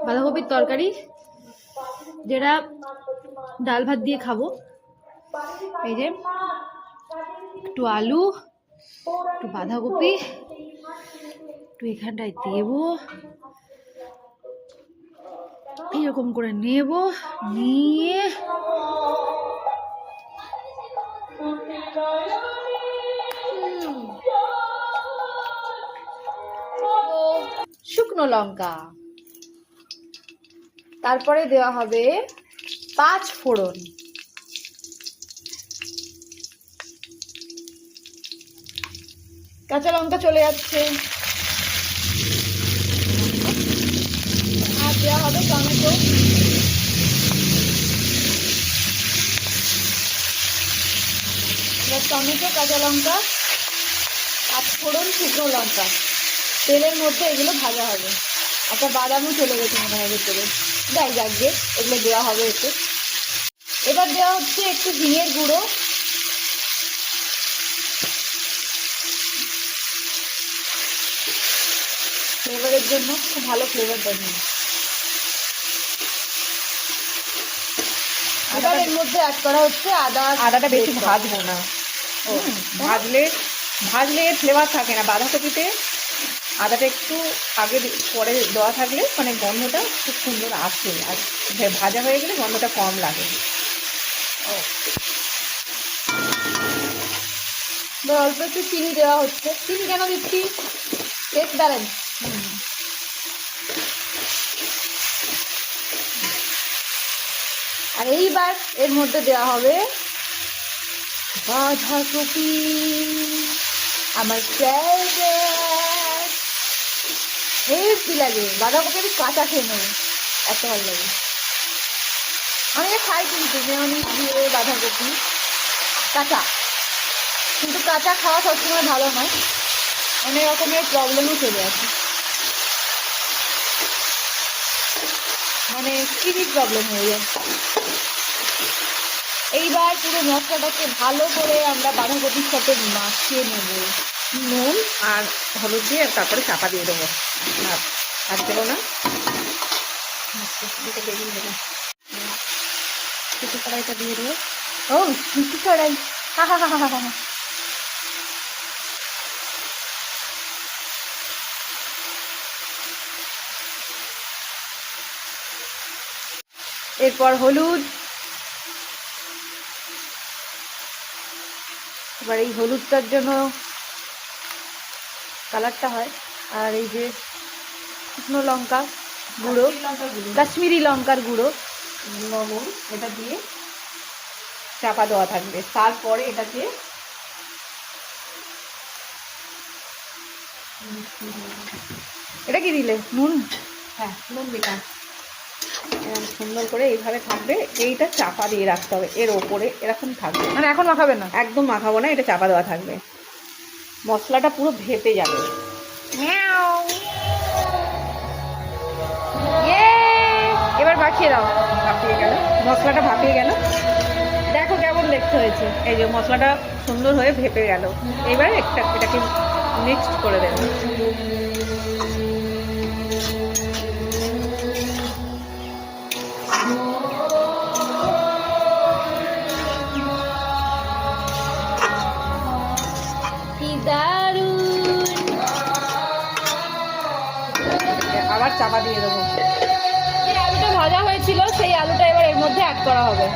বাঁধাকপির তরকারি, যেটা ডাল ভাত দিয়ে খাবো। এই যে একটু আলু, একটু বাঁধাকপি, একটু এখানটায় দেবো, এরকম করে নেব, নিয়ে শুকনো লঙ্কা, তারপরে দেওয়া হবে 5 ফোড়ন, কাঁচা লঙ্কা চলে যাচ্ছে, আর দেওয়া হবে টমেটো, টমেটো, কাঁচা লঙ্কা, 5 ফোড়ন, শুকনো লঙ্কা, তেলের মধ্যে এগুলো ভাজা হবে। একটা বাদামও চলে গেছে মনে হয় ভেতরে, যাই যাকগে, এগুলো দেওয়া হবে একটু। এবার দেওয়া হচ্ছে একটু ঝিঙের গুঁড়ো, ফ্লেভারের জন্য, খুব ভালো ফ্লেভার দেবে। এবার এর মধ্যে অ্যাড করা হচ্ছে আদা। আদাটা বেশি ভাজবো না, ভাজলে ফ্লেভার থাকে না বাঁধাকপিতে। আদাটা একটু আগে পরে দেওয়া থাকলে মানে গন্ধটা খুব সুন্দর আসে, আর ভাজা হয়ে গেলে গন্ধটা কম লাগে। অল্প একটু চিনি দেওয়া হচ্ছে। চিনি কেন দিচ্ছি? Test balance. আর এইবার এর মধ্যে দেওয়া হবে বাঁধাকপি, আমার ফেভারিট। হেভি লাগে বাঁধাকপি, আমি কাঁচা খেয়ে নেবো, এত ভালো লাগে। আমি খাই কিন্তু মেয়োনিজ দিয়ে বাঁধাকপি কাঁচা, কিন্তু কাঁচা খাওয়া সবসময় ভালো নয়, অনেক রকমের প্রবলেমও চলে আসে, মানে স্কিনের প্রবলেম হয়ে যায়। এইবার পুরো মশলাটাকে ভালো করে আমরা বাঁধাকপির সাথে মাখিয়ে নেব, নুন আর হলুদ দিয়ে তারপরে চাপা দিয়ে দেবো। আর দেবো না, কিছু কড়াইটা দিয়ে দেবো। ও মিষ্টি কড়াই, হা হা হা হা হা। এরপর হলুদ, এবার এই হলুদটার জন্য কালারটা হয়। আর এই যে শুকনো লঙ্কা গুঁড়ো, কাশ্মীরি লঙ্কার গুঁড়ো, লবণ, এটা দিয়ে চাপা দেওয়া থাকবে। তারপরে এটা দিয়ে এটা কি দিলে? নুন? হ্যাঁ, নুন দিলাম। এরকম সুন্দর করে এইভাবে থাকবে, এইটা চাপা দিয়ে রাখতে হবে, এর ওপরে এরকম থাকবে, মানে এখন মাখাবে না? একদম মাখাবো না, এটা চাপা দেওয়া থাকবে। মশলাটা পুরো ভেপে যাবে। এবার মাখিয়ে দাও। ভাপিয়ে গেল, মশলাটা ভাপিয়ে গেল, দেখো কেমন দেখতে হয়েছে। এই যে মশলাটা সুন্দর হয়ে ভেপে গেল। এবার এটাকে মিক্সড করে দেব। কি দারুণ! আবার চাপা দিয়ে দেবো। যে আলুটা ভাজা হয়েছিল সেই আলুটা এবার এর মধ্যে অ্যাড করা হবে।